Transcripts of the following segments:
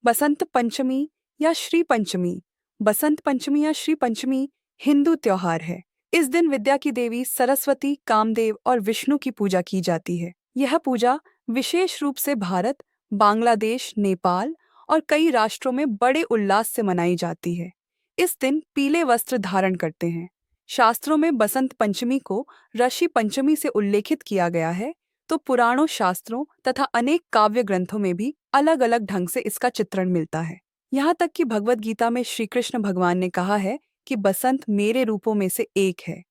बसंत पंचमी या श्री पंचमी। बसंत पंचमी या श्री पंचमी हिंदू त्योहार है। इस दिन विद्या की देवी सरस्वती, कामदेव और विष्णु की पूजा की जाती है। यह पूजा विशेष रूप से भारत, बांग्लादेश, नेपाल और कई राष्ट्रों में बड़े उल्लास से मनाई जाती है। इस दिन पीले वस्त्र धारण करते हैं। शास्त्रों में बसंत पंचमी को ऋषि पंचमी से उल्लेखित किया गया है, तो पुराणों, शास्त्रों तथा अनेक काव्य ग्रंथों में भी अलग अलग ढंग से इसका चित्रण मिलता है। यहाँ तक कि भगवद गीता में श्री कृष्ण भगवान ने कहा है कि बसंत मेरे रूपों में से एक है।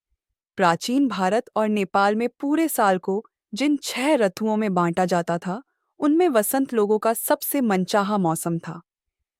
प्राचीन भारत और नेपाल में पूरे साल को जिन 6 ऋतुओं में बांटा जाता था, उनमें वसंत लोगों का सबसे मनचाहा मौसम था।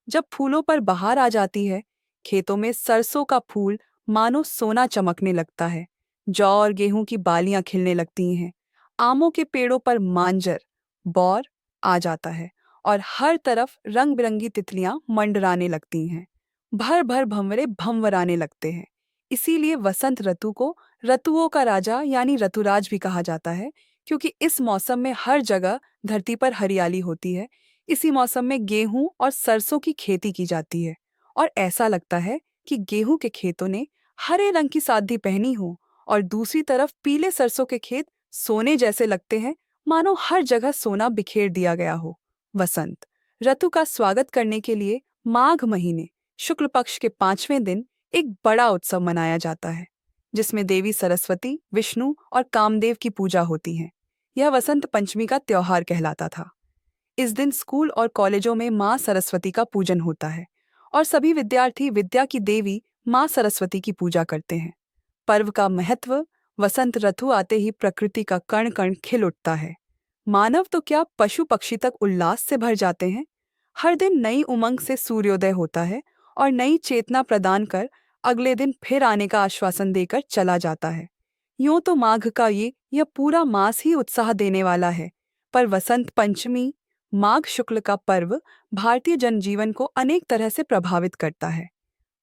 जब फूलों पर बहार आ जाती है, खेतों में सरसों का फूल मानो सोना चमकने लगता है, जौ और गेहूं की बालियां खिलने लगती हैं, आमों के पेड़ों पर मांजर, बौर आ जाता है और हर तरफ रंग बिरंगी तितलियां मंडराने लगती हैं। भर भर भंवरे भंवराने लगते हैं। इसीलिए वसंत ऋतु को ऋतुओं का राजा यानी ऋतुराज भी कहा जाता है, क्योंकि इस मौसम में हर जगह धरती पर हरियाली होती है। इसी मौसम में गेहूं और सरसों की खेती की जाती है और ऐसा लगता है कि गेहूं के खेतों ने हरे रंग की साद्दी पहनी हो और दूसरी तरफ पीले सरसों के खेत सोने जैसे लगते हैं, मानो हर जगह सोना बिखेर दिया गया हो। वसंत ऋतु का स्वागत करने के लिए माघ महीने शुक्ल पक्ष के 5वें दिन एक बड़ा उत्सव मनाया जाता है, जिसमें देवी सरस्वती, विष्णु और कामदेव की पूजा होती है। यह वसंत पंचमी का त्योहार कहलाता था। इस दिन स्कूल और कॉलेजों में माँ सरस्वती का पूजन होता है और सभी विद्यार्थी विद्या की देवी माँ सरस्वती की पूजा करते हैं। पर्व का महत्व: वसंत ऋतु आते ही प्रकृति का कण कण खिल उठता है। मानव तो क्या, पशु पक्षी तक उल्लास से भर जाते हैं। हर दिन नई उमंग से सूर्योदय होता है और नई चेतना प्रदान कर अगले दिन फिर आने का आश्वासन देकर चला जाता है। यूं तो माघ का यह पूरा मास ही उत्साह देने वाला है, पर वसंत पंचमी, माघ शुक्ल का पर्व भारतीय जनजीवन को अनेक तरह से प्रभावित करता है।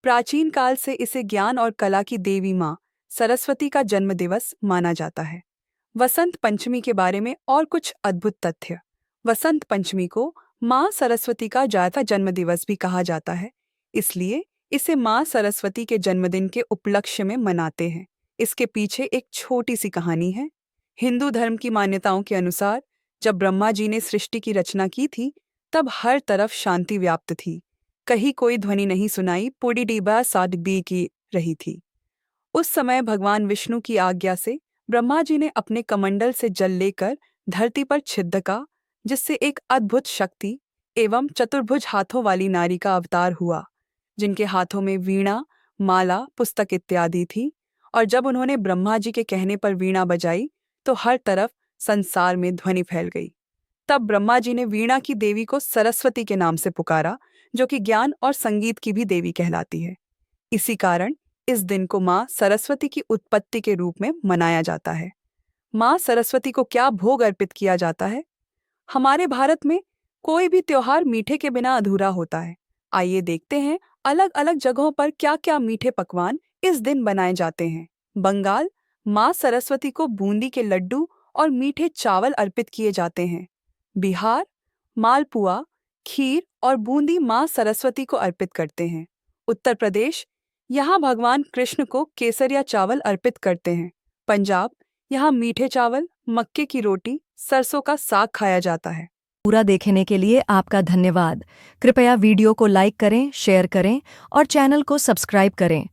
प्राचीन काल से इसे ज्ञान और कला की देवी माँ सरस्वती का जन्मदिवस माना जाता है। वसंत पंचमी के बारे में और कुछ अद्भुत तथ्य। वसंत पंचमी को माँ सरस्वती का जाता जन्मदिवस भी कहा जाता है, इसलिए इसे माँ सरस्वती के जन्मदिन के उपलक्ष्य में मनाते हैं। इसके पीछे एक छोटी सी कहानी है। हिंदू धर्म की मान्यताओं के अनुसार जब ब्रह्मा जी ने सृष्टि की रचना की थी, तब हर तरफ शांति व्याप्त थी। कहीं कोई ध्वनि नहीं सुनाई पोड़ी डीबा सादगी की रही थी। उस समय भगवान विष्णु की आज्ञा से ब्रह्मा जी ने अपने कमंडल से जल लेकर धरती पर छिड़का, जिससे एक अद्भुत शक्ति एवं चतुर्भुज हाथों वाली नारी का अवतार हुआ, जिनके हाथों में वीणा, माला, पुस्तक इत्यादि थी। और जब उन्होंने ब्रह्मा जी के कहने पर वीणा बजाई, तो हर तरफ संसार में ध्वनि फैल गई। तब ब्रह्मा जी ने वीणा की देवी को सरस्वती के नाम से पुकारा, जो कि ज्ञान और संगीत की भी देवी कहलाती है। इसी कारण इस दिन को माँ सरस्वती की उत्पत्ति के रूप में मनाया जाता है। माँ सरस्वती को क्या भोग अर्पित किया जाता है? हमारे भारत में कोई भी त्योहार मीठे के बिना अधूरा होता है। आइए देखते हैं अलग अलग जगहों पर क्या क्या मीठे पकवान इस दिन बनाए जाते हैं। बंगाल, माँ सरस्वती को बूंदी के लड्डू और मीठे चावल अर्पित किए जाते हैं। बिहार, मालपुआ, खीर और बूंदी माँ सरस्वती को अर्पित करते हैं। उत्तर प्रदेश, यहाँ भगवान कृष्ण को केसरिया चावल अर्पित करते हैं। पंजाब, यहाँ मीठे चावल, मक्के की रोटी, सरसों का साग खाया जाता है। पूरा देखने के लिए आपका धन्यवाद। कृपया वीडियो को लाइक करें, शेयर करें और चैनल को सब्सक्राइब करें।